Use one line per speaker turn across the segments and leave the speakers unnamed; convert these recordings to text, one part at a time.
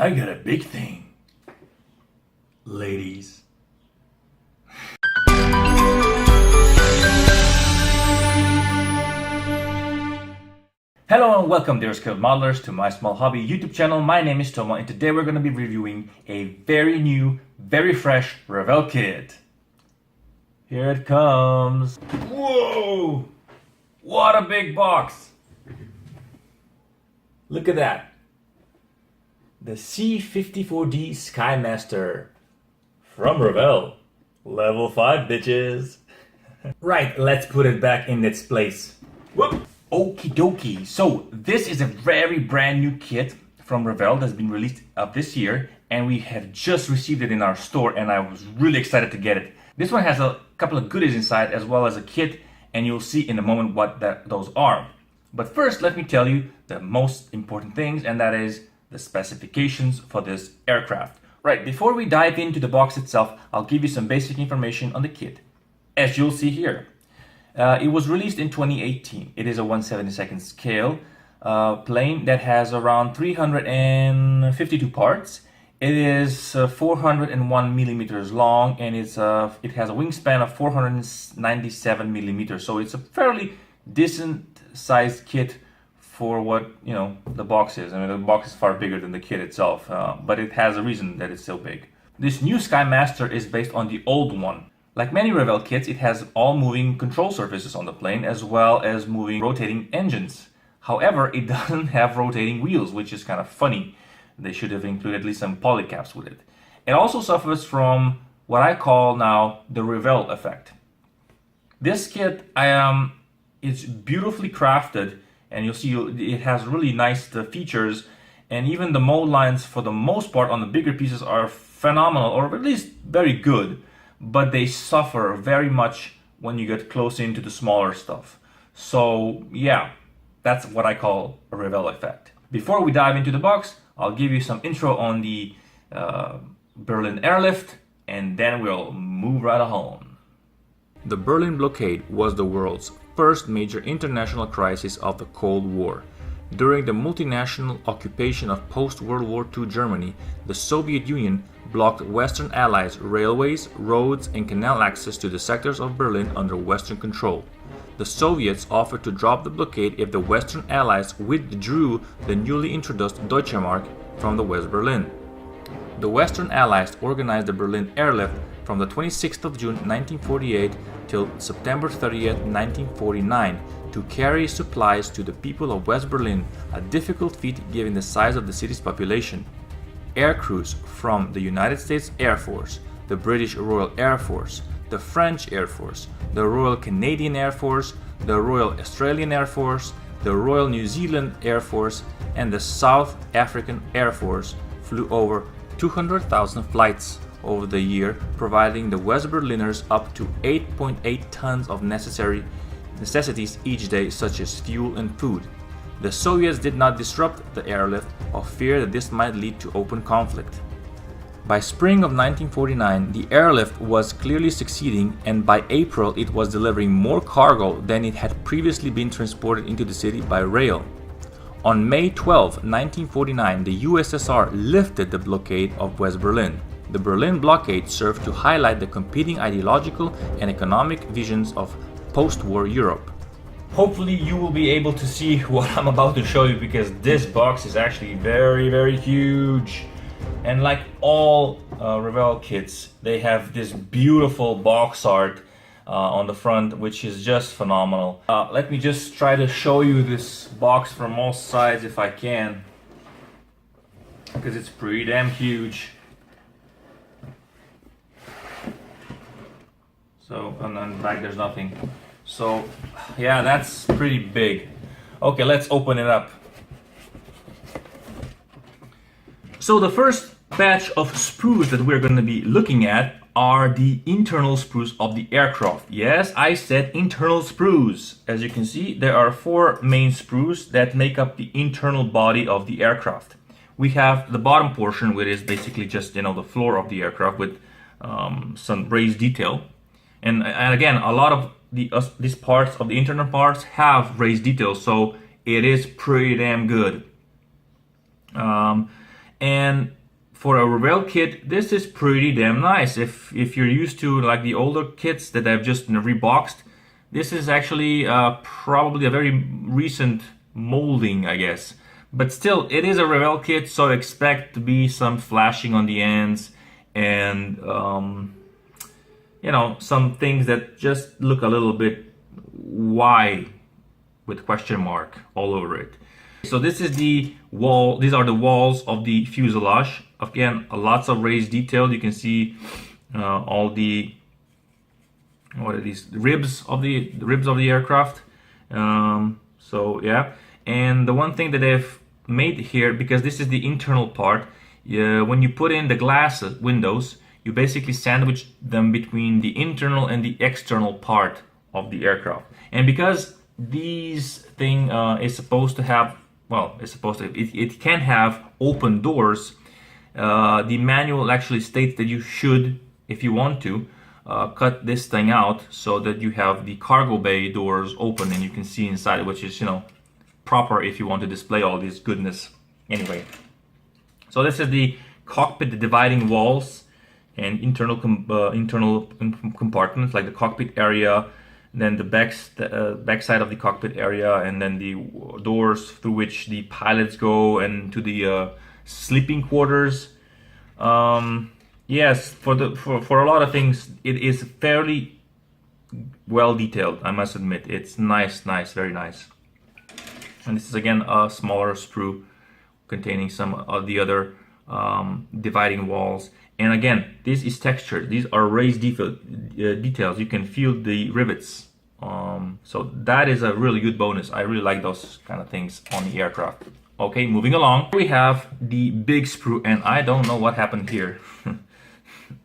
I got a big thing, ladies. Hello and welcome, dear skilled modelers, to my small hobby YouTube channel. My name is Toma, and today we're going to be reviewing a very new, very fresh Revell kit. Here it comes. Whoa! What a big box! Look at that. The C54D Skymaster from Revell. Level 5, bitches. Right, let's put it back in its place. Whoop! Okie dokie. So this is a very brand new kit from Revell that's been released this year, and we have just received it in our store, and I was really excited to get it. This one has a couple of goodies inside as well as a kit, and you'll see in a moment what those are. But first, let me tell you the most important things, and that is the specifications for this aircraft. Right, before we dive into the box itself, I'll give you some basic information on the kit. As you'll see here, it was released in 2018. It is a 1/72 scale plane that has around 352 parts. It is 401 millimeters long, and it has a wingspan of 497 millimeters. So it's a fairly decent sized kit for what, you know, the box is. I mean, the box is far bigger than the kit itself, but it has a reason that it's so big. This new Skymaster is based on the old one. Like many Revell kits, it has all moving control surfaces on the plane as well as moving rotating engines. However, it doesn't have rotating wheels, which is kind of funny. They should have included at least some polycaps with it. It also suffers from what I call now the Revell effect. This kit is beautifully crafted, and you'll see it has really nice features, and even the mold lines for the most part on the bigger pieces are phenomenal, or at least very good. But they suffer very much when you get close into the smaller stuff. So yeah, that's what I call a Revell effect. Before we dive into the box, I'll give you some intro on the Berlin Airlift, and then we'll move right on. The Berlin Blockade was the world's first major international crisis of the Cold War. During the multinational occupation of post-World War II Germany, the Soviet Union blocked Western Allies' railways, roads, and canal access to the sectors of Berlin under Western control. The Soviets offered to drop the blockade if the Western Allies withdrew the newly introduced Deutsche Mark from the West Berlin. The Western Allies organized the Berlin Airlift from the 26th of June 1948 till September 30th, 1949, to carry supplies to the people of West Berlin, a difficult feat given the size of the city's population. Air crews from the United States Air Force, the British Royal Air Force, the French Air Force, the Royal Canadian Air Force, the Royal Australian Air Force, the Royal New Zealand Air Force, and the South African Air Force flew over 200,000 flights over the year, providing the West Berliners up to 8.8 tons of necessities each day, such as fuel and food. The Soviets did not disrupt the airlift of fear that this might lead to open conflict. By spring of 1949, the airlift was clearly succeeding, and by April it was delivering more cargo than it had previously been transported into the city by rail. On May 12, 1949, the USSR lifted the blockade of West Berlin. The Berlin blockade served to highlight the competing ideological and economic visions of post-war Europe. Hopefully you will be able to see what I'm about to show you, because this box is actually very, very huge. And like all Revell kits, they have this beautiful box art on the front, which is just phenomenal. Let me just try to show you this box from all sides if I can, because it's pretty damn huge. So, and on the back there's nothing. So, yeah, that's pretty big. Okay, let's open it up. So the first batch of sprues that we're going to be looking at are the internal sprues of the aircraft. Yes, I said internal sprues. As you can see, there are 4 main sprues that make up the internal body of the aircraft. We have the bottom portion, which is basically just, you know, the floor of the aircraft with some raised detail. And again, a lot of these parts of the internal parts have raised details, so it is pretty damn good. And for a Revell kit, this is pretty damn nice. If you're used to like the older kits that I've just reboxed, this is actually probably a very recent molding, I guess. But still, it is a Revell kit, so expect to be some flashing on the ends and you know, some things that just look a little bit why with question mark all over it. So this is the wall. These are the walls of the fuselage. Again, lots of raised detail. You can see all the, what are these, ribs of the aircraft. So yeah, and the one thing that they've made here, because this is the internal part, when you put in the glass windows, you basically sandwich them between the internal and the external part of the aircraft. And because these thing is supposed to have, well, it can have open doors, the manual actually states that you should, if you want to, cut this thing out so that you have the cargo bay doors open and you can see inside, which is, you know, proper if you want to display all this goodness. Anyway, so this is the cockpit, the dividing walls and internal compartments, like the cockpit area, then the back side of the cockpit area, and then the doors through which the pilots go, and to the sleeping quarters. Yes, for a lot of things, it is fairly well detailed, I must admit. It's nice, very nice. And this is again a smaller sprue containing some of the other dividing walls. And again, this is textured. These are raised details. You can feel the rivets. So that is a really good bonus. I really like those kind of things on the aircraft. Okay, moving along. We have the big sprue, and I don't know what happened here.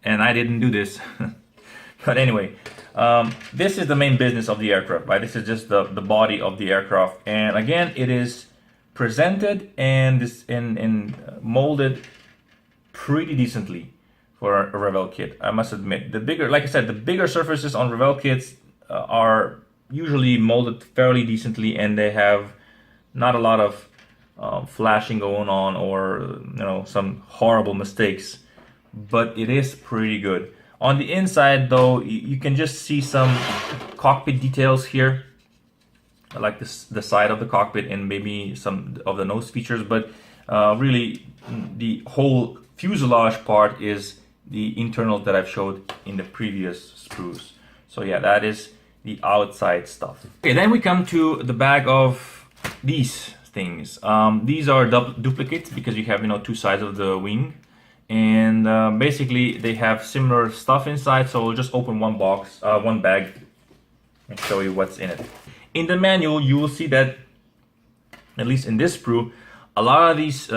And I didn't do this. But anyway, this is the main business of the aircraft, right? This is just the body of the aircraft. And again, it is presented and molded pretty decently for a Revell kit, I must admit. The bigger, like I said, the bigger surfaces on Revell kits are usually molded fairly decently, and they have not a lot of flashing going on, or you know, some horrible mistakes, but it is pretty good. On the inside though, you can just see some cockpit details here, like the side of the cockpit and maybe some of the nose features, but really the whole fuselage part is the internal that I've showed in the previous sprues. So yeah, that is the outside stuff. Okay, then we come to the bag of these things. These are duplicates because you have, you know, two sides of the wing, and basically they have similar stuff inside. So we'll just open one box, one bag, and show you what's in it. In the manual, you will see that, at least in this sprue, a lot of these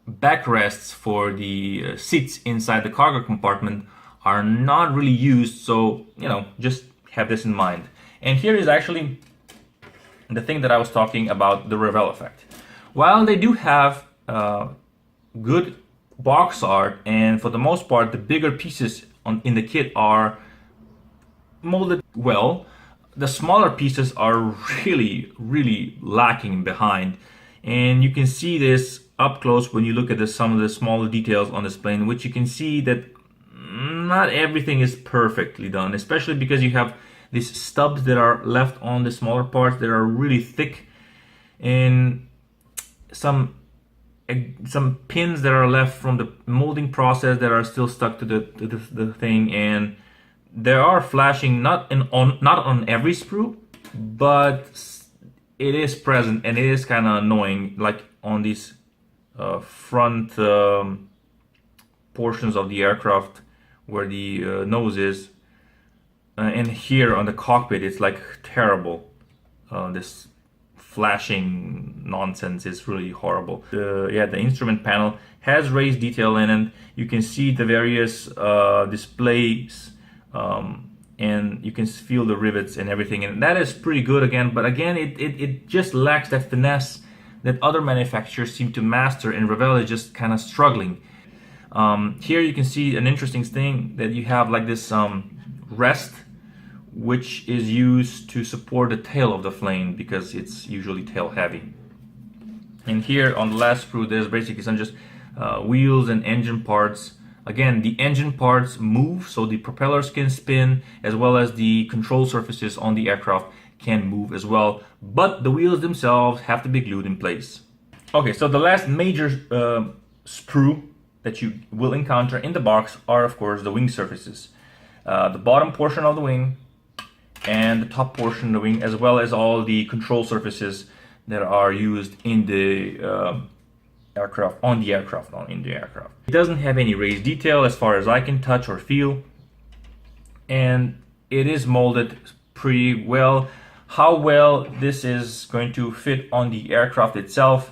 backrests for the seats inside the cargo compartment are not really used, so you know, just have this in mind. And here is actually the thing that I was talking about, the Revell effect. While they do have good box art, and for the most part the bigger pieces in the kit are molded well, the smaller pieces are really lacking behind. And you can see this up close when you look at some of the smaller details on this plane, which you can see that not everything is perfectly done, especially because you have these stubs that are left on the smaller parts that are really thick, and some pins that are left from the molding process that are still stuck to the thing, and there are flashing not on every sprue, but it is present, and it is kind of annoying, like on these front portions of the aircraft where the nose is, and here on the cockpit it's like terrible. This flashing nonsense is really horrible. Yeah, the instrument panel has raised detail in it. You can see the various displays, and you can feel the rivets and everything, and that is pretty good again. But again, it just lacks that finesse that other manufacturers seem to master, and Revell is just kind of struggling. Here you can see an interesting thing, that you have like this rest, which is used to support the tail of the plane because it's usually tail heavy. And here on the last sprue, there's basically some just wheels and engine parts. Again, the engine parts move, so the propellers can spin, as well as the control surfaces on the aircraft can move as well, but the wheels themselves have to be glued in place. Okay, so the last major sprue that you will encounter in the box are, of course, the wing surfaces. The bottom portion of the wing and the top portion of the wing, as well as all the control surfaces that are used in the aircraft, in the aircraft. It doesn't have any raised detail as far as I can touch or feel, and it is molded pretty well. How well this is going to fit on the aircraft itself,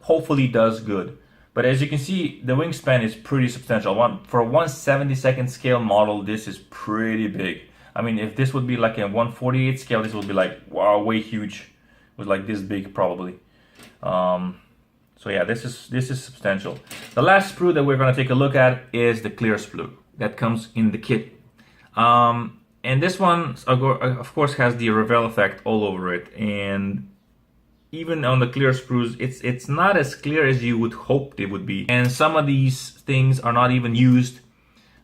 hopefully does good. But as you can see, the wingspan is pretty substantial. For a 1/72nd scale model, this is pretty big. I mean, if this would be like a 1/48 scale, this would be like, wow, way huge. It was like this big probably. So yeah, this is substantial. The last sprue that we're going to take a look at is the clear sprue that comes in the kit. And this one, of course, has the Revell effect all over it. And even on the clear sprues, it's not as clear as you would hope they would be. And some of these things are not even used.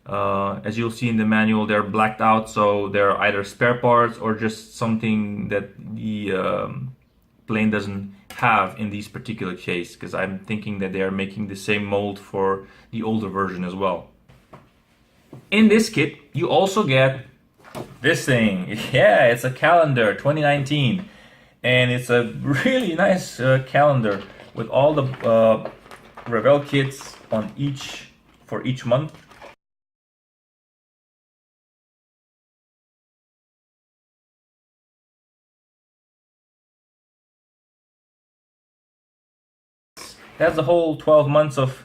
As you'll see in the manual, they're blacked out, so they're either spare parts or just something that the plane doesn't have in this particular case, because I'm thinking that they are making the same mold for the older version as well. In this kit, you also get this thing. Yeah, it's a calendar 2019, and it's a really nice calendar with all the Revell kits on for each month. That's the whole 12 months of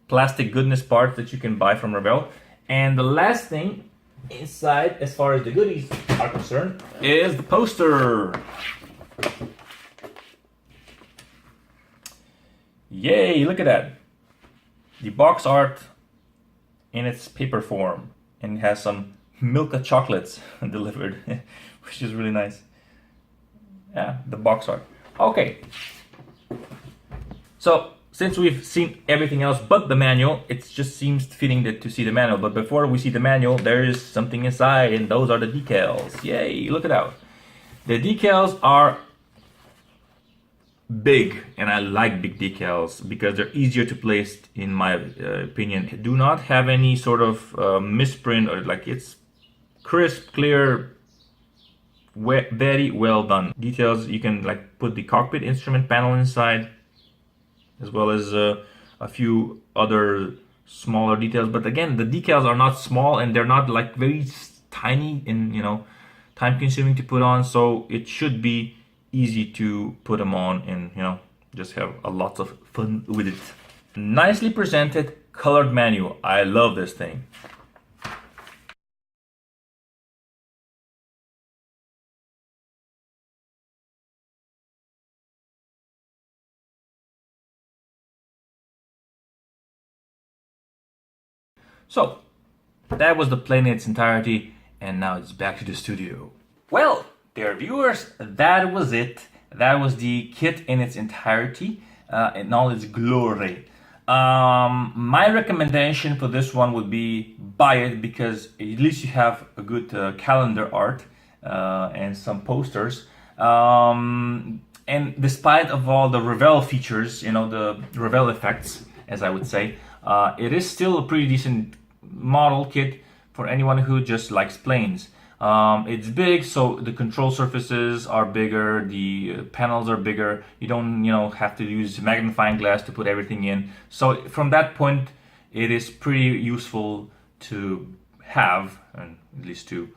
plastic goodness parts that you can buy from Revell. And the last thing inside, as far as the goodies are concerned, is the poster. Yay, look at that. The box art in its paper form, and it has some Milka chocolates delivered, which is really nice. Yeah, the box art. Okay. So, since we've seen everything else but the manual, it just seems fitting to see the manual. But before we see the manual, there is something inside, and those are the decals. Yay, look it out. The decals are big, and I like big decals because they're easier to place, in my opinion. Do not have any sort of misprint, or like, it's crisp, clear, very well done. Details, you can like put the cockpit instrument panel inside, as well as a few other smaller details. But again, the decals are not small, and they're not like very tiny and, time consuming to put on, so it should be easy to put them on and, just have a lot of fun with it. Nicely presented colored manual. I love this thing. So, that was the plane in its entirety, and now it's back to the studio. Well, dear viewers, that was it. That was the kit in its entirety, in all its glory. My recommendation for this one would be buy it, because at least you have a good calendar art and some posters. And despite of all the Revell features, the Revell effects, as I would say, it is still a pretty decent model kit for anyone who just likes planes. It's big, so the control surfaces are bigger, the panels are bigger. You don't, have to use magnifying glass to put everything in. So from that point, it is pretty useful to have, and at least to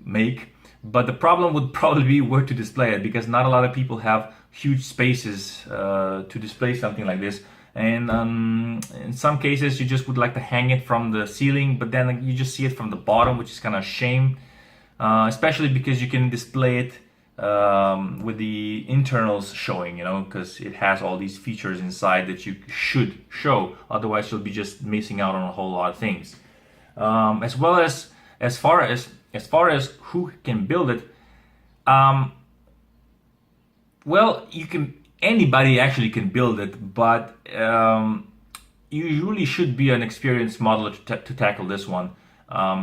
make. But the problem would probably be where to display it, because not a lot of people have huge spaces to display something like this. And in some cases, you just would like to hang it from the ceiling, but then you just see it from the bottom, which is kind of a shame. Especially because you can display it with the internals showing, because it has all these features inside that you should show. Otherwise, you'll be just missing out on a whole lot of things. As well as far as who can build it, well, anybody actually can build it, but you really should be an experienced modeler to tackle this one,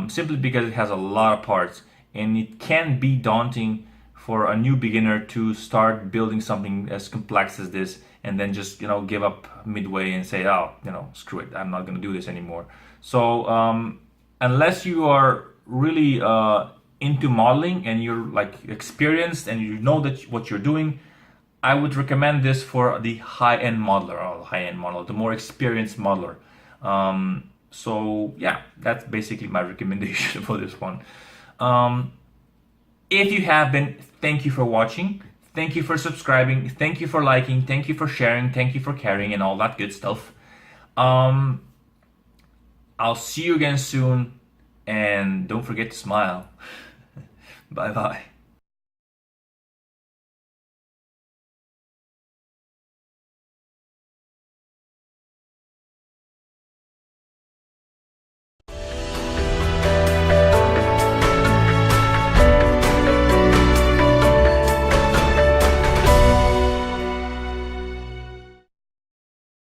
simply because it has a lot of parts, and it can be daunting for a new beginner to start building something as complex as this and then just, you know, give up midway and say, oh, you know, screw it, I'm not going to do this anymore. So unless you are really into modeling and you're like experienced and you know that what you're doing, I would recommend this for the high-end modeler, or high-end modeler, the more experienced modeler. So yeah, that's basically my recommendation for this one. If you have been, thank you for watching. Thank you for subscribing. Thank you for liking. Thank you for sharing. Thank you for caring and all that good stuff. I'll see you again soon, and don't forget to smile. Bye bye.